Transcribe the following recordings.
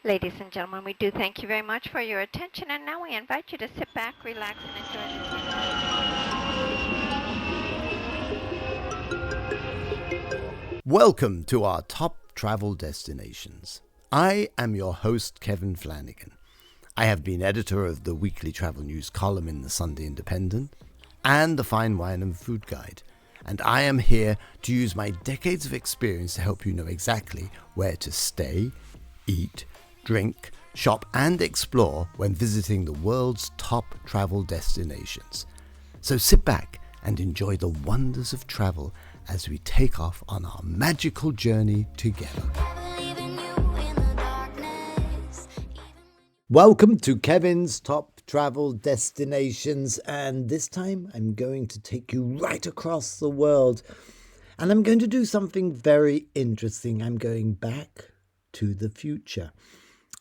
Ladies and gentlemen, we do thank you very much for your attention, and now we invite you to sit back, relax, and enjoy. Welcome to our top travel destinations. I am your host, Kevin Flanagan. I have been editor of the weekly travel news column in the Sunday Independent and the Fine Wine and Food Guide, and I am here to use my decades of experience to help you know exactly where to stay, eat, drink, shop, and explore when visiting the world's top travel destinations. So sit back and enjoy the wonders of travel as we take off on our magical journey together. Welcome to Kevin's Top Travel Destinations, and this time I'm going to take you right across the world, and I'm going to do something very interesting. I'm going back to the future.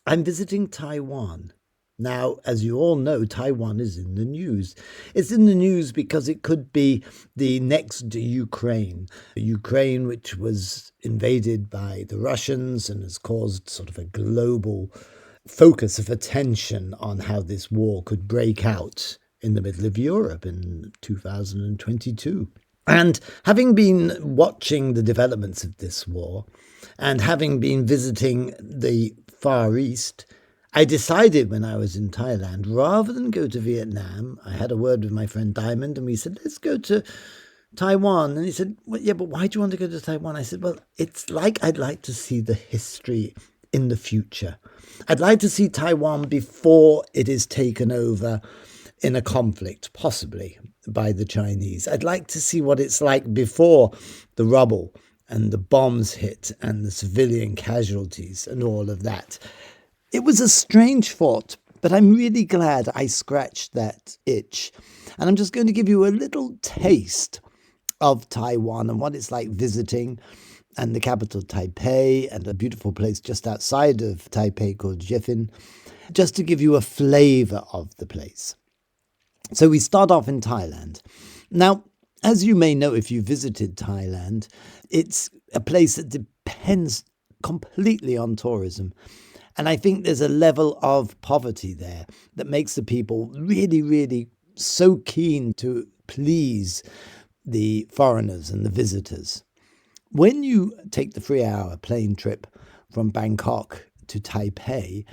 I'm visiting Taiwan. Now, as you all know, Taiwan is in the news. It's in the news because it could be the next Ukraine. Ukraine, which was invaded by the Russians and has caused sort of a global focus of attention on how this war could break out in the middle of Europe in 2022. And having been watching the developments of this war and having been visiting the Far East, I decided when I was in Thailand, rather than go to Vietnam, I had a word with my friend Diamond and we said, let's go to Taiwan. And he said, well, yeah, but why do you want to go to Taiwan? I said, well, it's like I'd like to see the history in the future. I'd like to see Taiwan before it is taken over in a conflict, possibly by the Chinese. I'd like to see what it's like before the rubble and the bombs hit and the civilian casualties and all of that. It was a strange thought, but I'm really glad I scratched that itch. And I'm just going to give you a little taste of Taiwan and what it's like visiting, and the capital Taipei, and a beautiful place just outside of Taipei called Jiefeng, just to give you a flavor of the place. So we start off in Thailand. Now, as you may know, if you visited Thailand, it's a place that depends completely on tourism. And I think there's a level of poverty there that makes the people really, really so keen to please the foreigners and the visitors. When you take the 3-hour plane trip from Bangkok to Taipei,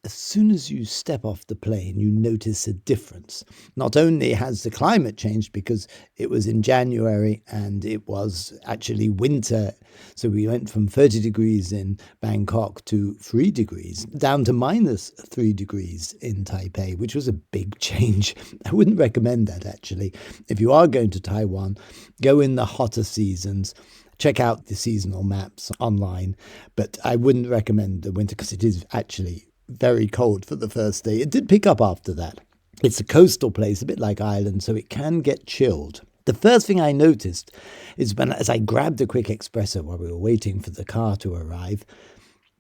as soon as you step off the plane, you notice a difference. Not only has the climate changed because it was in January and it was actually winter, so we went from 30 degrees in Bangkok to 3 degrees, down to minus 3 degrees in Taipei, which was a big change. I wouldn't recommend that, actually. If you are going to Taiwan, go in the hotter seasons. Check out the seasonal maps online, but I wouldn't recommend the winter because it is actually very cold for the first day. It did pick up after that. It's a coastal place, a bit like Ireland, so it can get chilled. The first thing I noticed is as I grabbed a quick espresso while we were waiting for the car to arrive,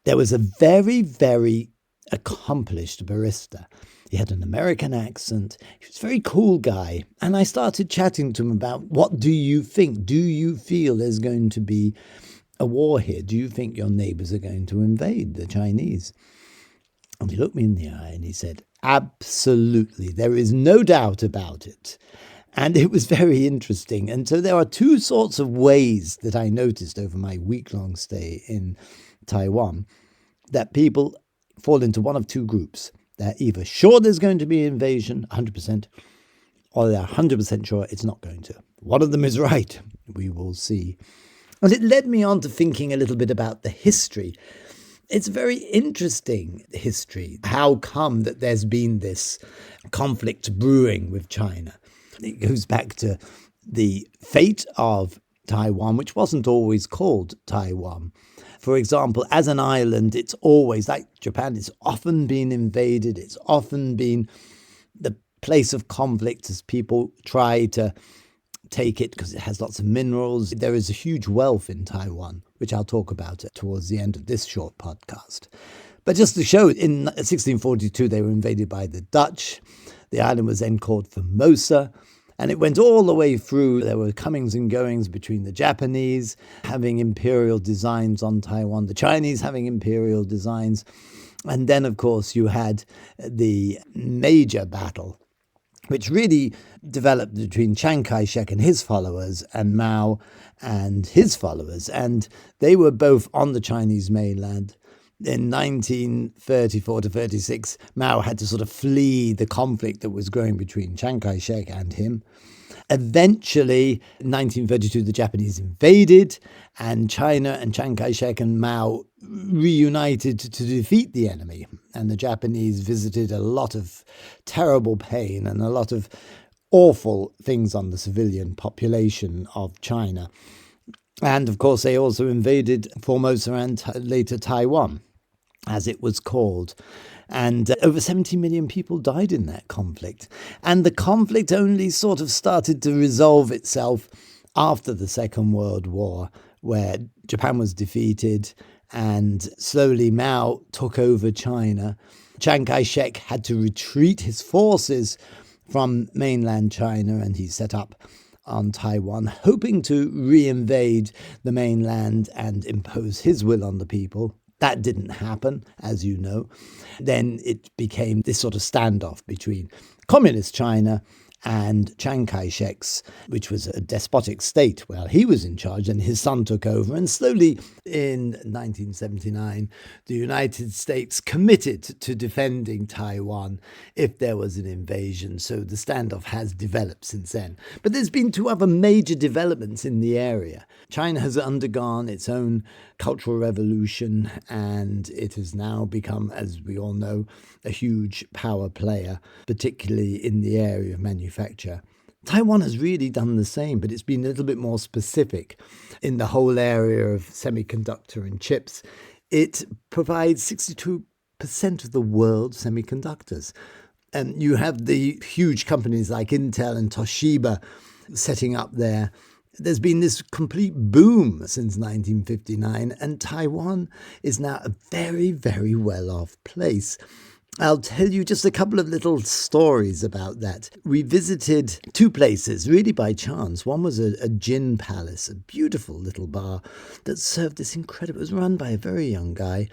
there was a very, very accomplished barista. He had an American accent. He was a very cool guy. And I started chatting to him about, what do you think? Do you feel there's going to be a war here? Do you think your neighbors are going to invade the Chinese? And he looked me in the eye and he said, absolutely, there is no doubt about it. And it was very interesting. And so there are two sorts of ways that I noticed over my week-long stay in Taiwan that people fall into one of two groups. They're either sure there's going to be an invasion, 100%, or they're 100% sure it's not going to. One of them is right. We will see. And it led me on to thinking a little bit about the history. It's very interesting history. How come that there's been this conflict brewing with China? It goes back to the fate of Taiwan, which wasn't always called Taiwan. For example, as an island, it's always, like Japan, it's often been invaded. It's often been the place of conflict as people try to take it because it has lots of minerals. There is a huge wealth in Taiwan, which I'll talk about towards the end of this short podcast. But just to show, in 1642, they were invaded by the Dutch. The island was then called Formosa. And it went all the way through. There were comings and goings between the Japanese having imperial designs on Taiwan, the Chinese having imperial designs. And then, of course, you had the major battle, which really developed between Chiang Kai-shek and his followers and Mao and his followers. And they were both on the Chinese mainland. In 1934 to 36, Mao had to sort of flee the conflict that was growing between Chiang Kai-shek and him. Eventually, in 1932, the Japanese invaded, and China and Chiang Kai-shek and Mao reunited to defeat the enemy. And the Japanese visited a lot of terrible pain and a lot of awful things on the civilian population of China. And of course, they also invaded Formosa and later Taiwan, as it was called. And over 70 million people died in that conflict. And the conflict only sort of started to resolve itself after the Second World War, where Japan was defeated and slowly Mao took over China. Chiang Kai-shek had to retreat his forces from mainland China, and he set up on Taiwan, hoping to reinvade the mainland and impose his will on the people. That didn't happen, as you know. Then it became this sort of standoff between communist China and Chiang Kai-shek's, which was a despotic state where he was in charge and his son took over. And slowly in 1979, the United States committed to defending Taiwan if there was an invasion. So the standoff has developed since then. But there's been two other major developments in the area. China has undergone its own cultural revolution, and it has now become, as we all know, a huge power player, particularly in the area of manufacture. Taiwan has really done the same, but it's been a little bit more specific in the whole area of semiconductor and chips. It provides 62% of the world's semiconductors. And you have the huge companies like Intel and Toshiba setting up there. There's been this complete boom since 1959, and Taiwan is now a very, very well-off place. I'll tell you just a couple of little stories about that. We visited two places, really by chance. One was a gin palace, a beautiful little bar that served this incredible... It was run by a very young guy,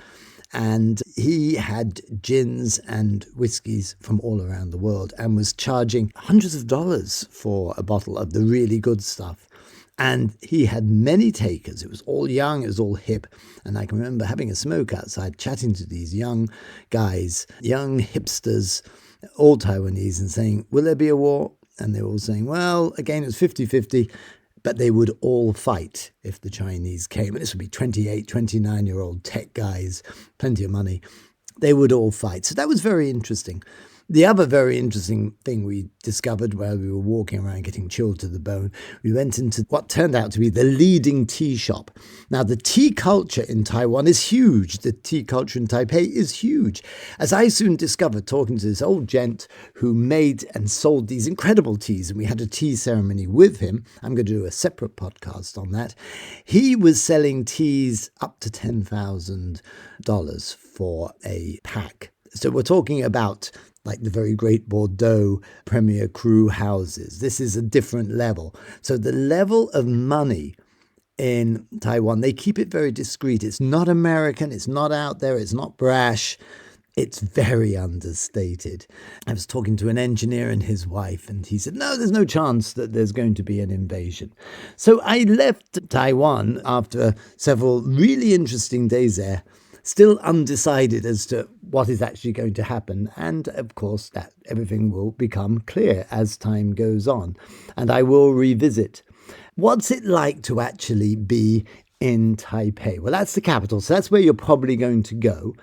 and he had gins and whiskies from all around the world and was charging hundreds of dollars for a bottle of the really good stuff. And he had many takers. It was all young, it was all hip. And I can remember having a smoke outside, chatting to these young guys, young hipsters, all Taiwanese, and saying, will there be a war? And they were all saying, well, again, it was 50-50, but they would all fight if the Chinese came. And this would be 28, 29-year-old tech guys, plenty of money. They would all fight. So that was very interesting. The other very interesting thing we discovered while we were walking around getting chilled to the bone, we went into what turned out to be the leading tea shop. Now, the tea culture in Taiwan is huge. The tea culture in Taipei is huge. As I soon discovered, talking to this old gent who made and sold these incredible teas, and we had a tea ceremony with him. I'm going to do a separate podcast on that. He was selling teas up to $10,000 for a pack. So we're talking about like the very great Bordeaux Premier Cru houses. This is a different level. So the level of money in Taiwan, they keep it very discreet. It's not American, it's not out there, it's not brash. It's very understated. I was talking to an engineer and his wife, and he said, no, there's no chance that there's going to be an invasion. So I left Taiwan after several really interesting days there, still undecided as to what is actually going to happen. And of course, that everything will become clear as time goes on. And I will revisit. What's it like to actually be in Taipei? Well, that's the capital. So that's where you're probably going to go.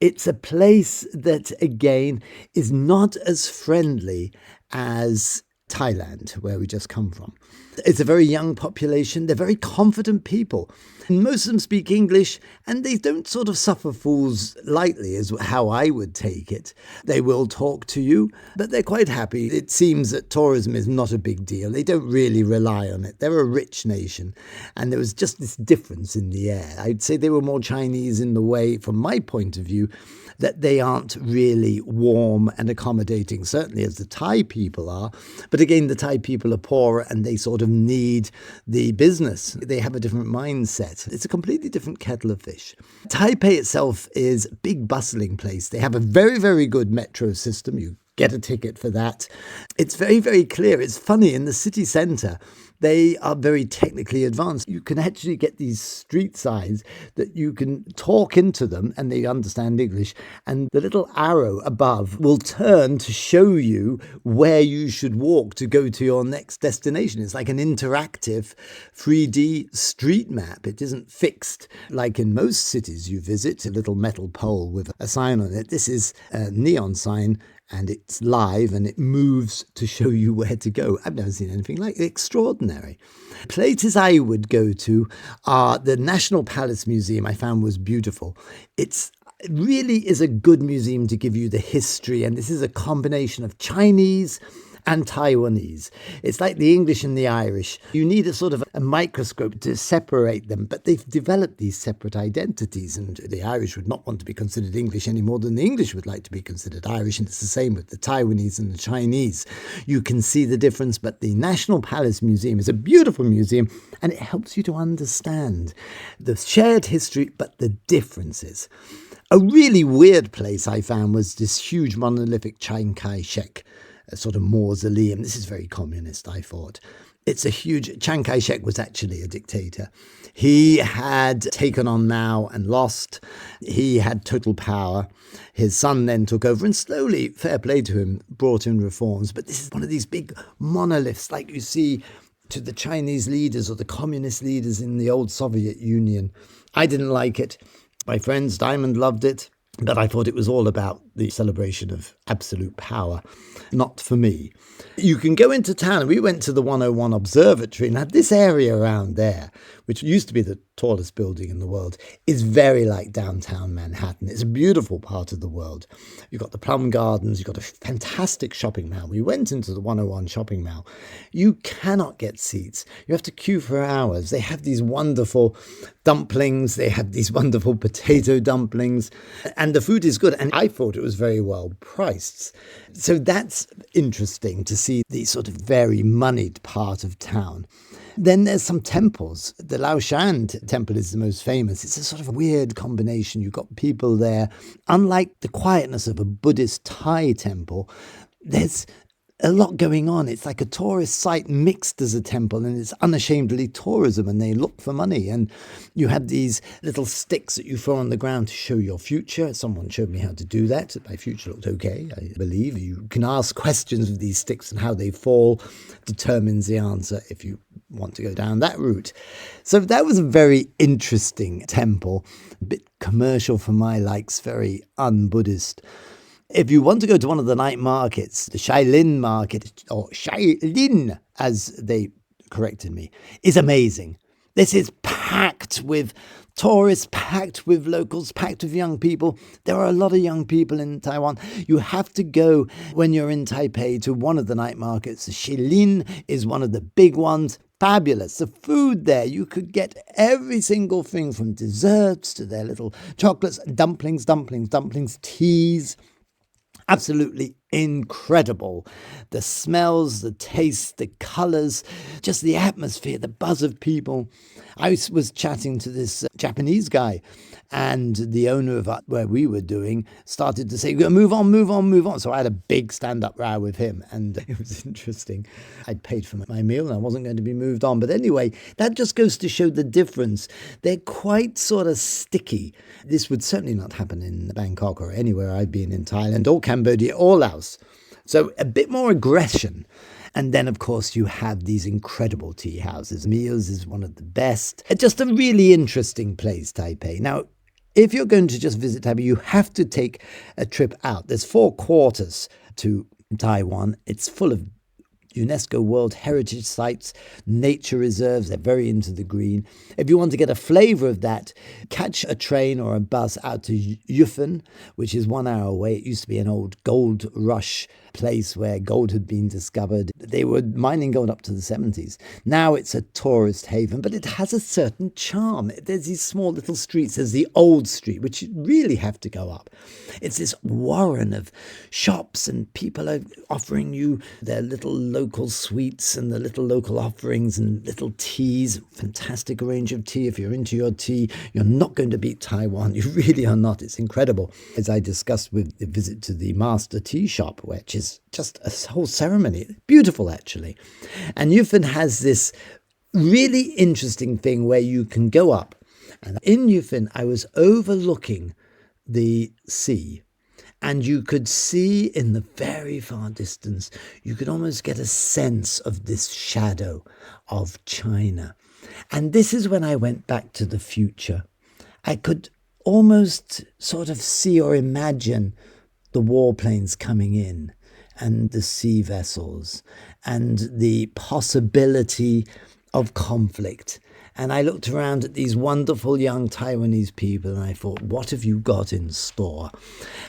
It's a place that, again, is not as friendly as Thailand, where we just come from. It's a very young population. They're very confident people. And most of them speak English, and they don't sort of suffer fools lightly, is how I would take it. They will talk to you, but they're quite happy. It seems that tourism is not a big deal. They don't really rely on it. They're a rich nation, and there was just this difference in the air. I'd say they were more Chinese in the way, from my point of view, that they aren't really warm and accommodating, certainly as the Thai people are. But again, the Thai people are poorer, and they sort of need the business. They have a different mindset. It's a completely different kettle of fish. Taipei itself is a big bustling place. They have a very, very good metro system. You get a ticket for that. It's very, very clear. It's funny, in the city centre, they are very technically advanced. You can actually get these street signs that you can talk into them and they understand English. And the little arrow above will turn to show you where you should walk to go to your next destination. It's like an interactive 3D street map. It isn't fixed like in most cities you visit, a little metal pole with a sign on it. This is a neon sign, and it's live and it moves to show you where to go. I've never seen anything like it. Extraordinary. Places I would go to are the National Palace Museum. I found was beautiful. It really is a good museum to give you the history, and this is a combination of Chinese and Taiwanese. It's like the English and the Irish. You need a sort of a microscope to separate them, but they've developed these separate identities, and the Irish would not want to be considered English any more than the English would like to be considered Irish, and it's the same with the Taiwanese and the Chinese. You can see the difference, but the National Palace Museum is a beautiful museum, and it helps you to understand the shared history, but the differences. A really weird place I found was this huge monolithic Chiang Kai-shek, a sort of mausoleum. This is very communist, I thought. It's a huge... Chiang Kai-shek was actually a dictator. He had taken on Mao and lost. He had total power. His son then took over and slowly, fair play to him, brought in reforms. But this is one of these big monoliths like you see to the Chinese leaders or the communist leaders in the old Soviet Union. I didn't like it. My friends, Diamond, loved it. But I thought it was all about the celebration of absolute power. Not for me. You can go into town, and we went to the 101 Observatory, and had this area around there, which used to be the tallest building in the world, is very like downtown Manhattan. It's a beautiful part of the world. You've got the Plum Gardens, you've got a fantastic shopping mall. We went into the 101 shopping mall. You cannot get seats. You have to queue for hours. They have these wonderful dumplings. They have these wonderful potato dumplings. And the food is good. And I thought it was very well priced. So that's interesting to see the sort of very moneyed part of town. Then there's some temples. The Laoshan temple is the most famous. It's a sort of weird combination. You've got people there. Unlike the quietness of a Buddhist Thai temple, there's a lot going on. It's like a tourist site mixed as a temple, and it's unashamedly tourism, and they look for money. And you have these little sticks that you throw on the ground to show your future. Someone showed me how to do that. My future looked okay, I believe. You can ask questions with these sticks, and how they fall determines the answer if you want to go down that route. So that was a very interesting temple, a bit commercial for my likes, very un-Buddhist. If you want to go to one of the night markets, the Shailin market, or Shailin, as they corrected me, is amazing. This is packed with tourists, packed with locals, packed with young people. There are a lot of young people in Taiwan. You have to go, when you're in Taipei, to one of the night markets. The Shailin is one of the big ones. Fabulous. The food there, you could get every single thing from desserts to their little chocolates, dumplings, teas. Absolutely incredible. The smells, the tastes, the colours, just the atmosphere, the buzz of people. I was chatting to this Japanese guy, and the owner of where we were doing started to say, move on. So I had a big stand-up row with him, and it was interesting. I'd paid for my meal and I wasn't going to be moved on. But anyway, that just goes to show the difference. They're quite sort of sticky. This would certainly not happen in Bangkok or anywhere I've been in Thailand or Cambodia or Laos. So a bit more aggression. And then, of course, you have these incredible tea houses. Mio's is one of the best. Just a really interesting place, Taipei. Now, if you're going to just visit Taipei, you have to take a trip out. There's 4 quarters to Taiwan. It's full of UNESCO World Heritage Sites, nature reserves. They're very into the green. If you want to get a flavour of that, catch a train or a bus out to Yufen, which is 1 hour away. It used to be an old gold rush place where gold had been discovered. They were mining gold up to the 70s. Now it's a tourist haven, but it has a certain charm. There's these small little streets. There's the old street, which you really have to go up. It's this warren of shops, and people are offering you their little local local sweets and the little local offerings and little teas. Fantastic range of tea. If you're into your tea, you're not going to beat Taiwan. You really are not. It's incredible. As I discussed with the visit to the master tea shop, which is just a whole ceremony. Beautiful, actually. And Yufan has this really interesting thing where you can go up. And in Yufan, I was overlooking the sea. And you could see in the very far distance, you could almost get a sense of this shadow of China. And this is when I went back to the future. I could almost sort of see or imagine the warplanes coming in and the sea vessels and the possibility of conflict. And I looked around at these wonderful young Taiwanese people and I thought, what have you got in store?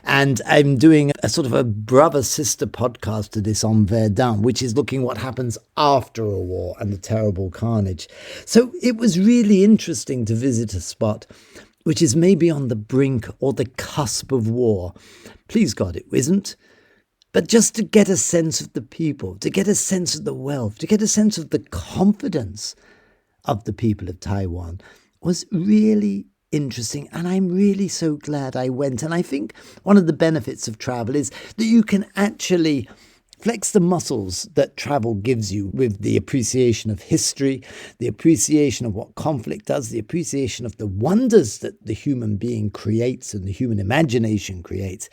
And I'm doing a sort of a brother-sister podcast to this on Verdun, which is looking what happens after a war and the terrible carnage. So it was really interesting to visit a spot which is maybe on the brink or the cusp of war. Please God, it isn't. But just to get a sense of the people, to get a sense of the wealth, to get a sense of the confidence of the people of Taiwan was really interesting. And I'm really so glad I went. And I think one of the benefits of travel is that you can actually flex the muscles that travel gives you with the appreciation of history, the appreciation of what conflict does, the appreciation of the wonders that the human being creates and the human imagination creates,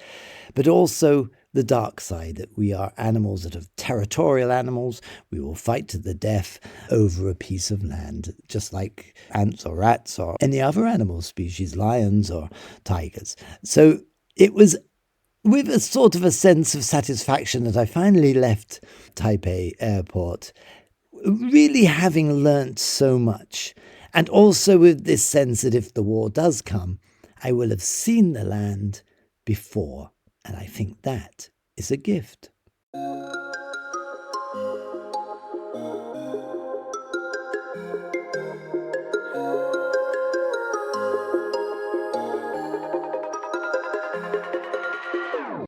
but also the dark side, that we are animals that are territorial animals. We will fight to the death over a piece of land, just like ants or rats or any other animal species, lions or tigers. So it was with a sort of a sense of satisfaction that I finally left Taipei Airport, really having learnt so much. And also with this sense that if the war does come, I will have seen the land before. And I think that is a gift.